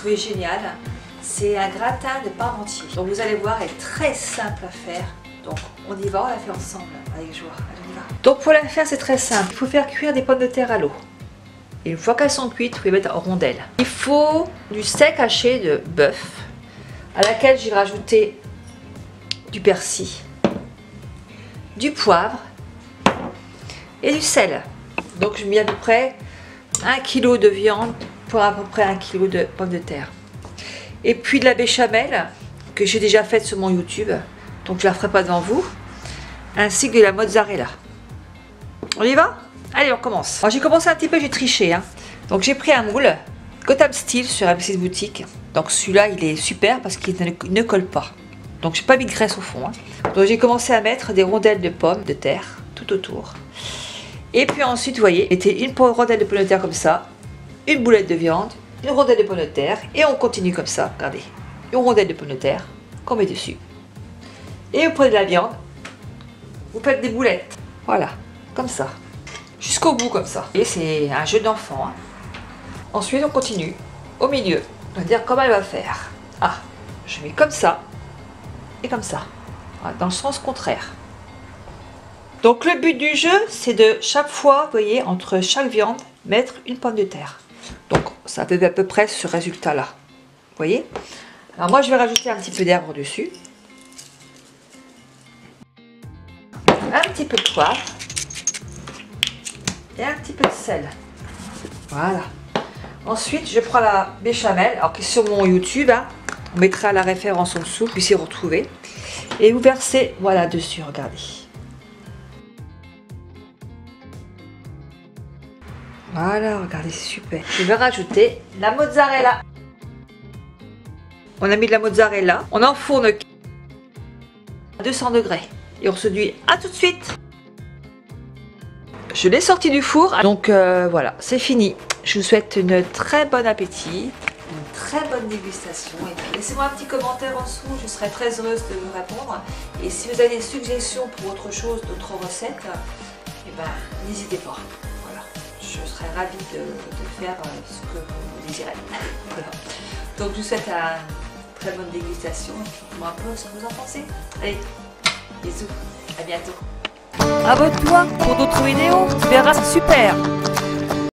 trouvé génial. C'est un gratin de parmentier. Donc vous allez voir, elle est très simple à faire. Donc on y va, on la fait ensemble avec joie. Allez, on y va. Donc pour la faire, c'est très simple. Il faut faire cuire des pommes de terre à l'eau. Et une fois qu'elles sont cuites, vous les mettre en rondelles. Il faut du steak haché de bœuf, à laquelle j'ai rajouté du persil, du poivre et du sel. Donc je mets à peu près 1 kg de viande pour à peu près 1 kg de pommes de terre. Et puis de la béchamel que j'ai déjà faite sur mon YouTube, donc je ne la ferai pas devant vous, ainsi que de la mozzarella. On y va? Allez, on commence. Alors j'ai commencé un petit peu, j'ai triché. Donc j'ai pris un moule Gotham Steel sur ABC Boutique. Donc celui-là, il est super parce qu'il ne colle pas. Donc j'ai pas mis de graisse au fond. Donc j'ai commencé à mettre des rondelles de pommes de terre tout autour. Et puis ensuite, vous voyez, mettez une rondelle de pommes de terre comme ça, une boulette de viande, une rondelle de pommes de terre, et on continue comme ça. Regardez, une rondelle de pommes de terre qu'on met dessus. Et vous prenez de la viande, vous faites des boulettes. Voilà, comme ça. Jusqu'au bout comme ça. Et c'est un jeu d'enfant. Ensuite, on continue au milieu. On va dire comment elle va faire. Ah, je mets comme ça et comme ça. Voilà, dans le sens contraire. Donc le but du jeu, c'est de chaque fois, vous voyez, entre chaque viande, mettre une pomme de terre. Donc ça fait à peu près ce résultat-là. Vous voyez? Alors moi, je vais rajouter un petit peu d'herbe dessus. Un petit peu de poivre. Et un petit peu de sel. Voilà. Ensuite, je prends la béchamel, alors qui est sur mon YouTube. On mettra la référence en dessous, vous puissiez retrouver. Et vous versez, voilà, dessus, regardez. Voilà, regardez, c'est super. Je vais rajouter la mozzarella. On a mis de la mozzarella. On enfourne à 200 degrés. Et on se dit à tout de suite. Je l'ai sorti du four. Donc voilà, c'est fini. Je vous souhaite une très bon appétit. Une très bonne dégustation. Et puis laissez-moi un petit commentaire en dessous. Je serai très heureuse de vous répondre. Et si vous avez des suggestions pour autre chose, d'autres recettes, eh ben, n'hésitez pas. Voilà. Je serai ravie de faire ce que vous désirez. Voilà. Donc je vous souhaite une très bonne dégustation. Dites-moi un peu ce que vous en pensez. Allez, bisous, à bientôt. Abonne-toi pour d'autres vidéos, tu verras, c'est super.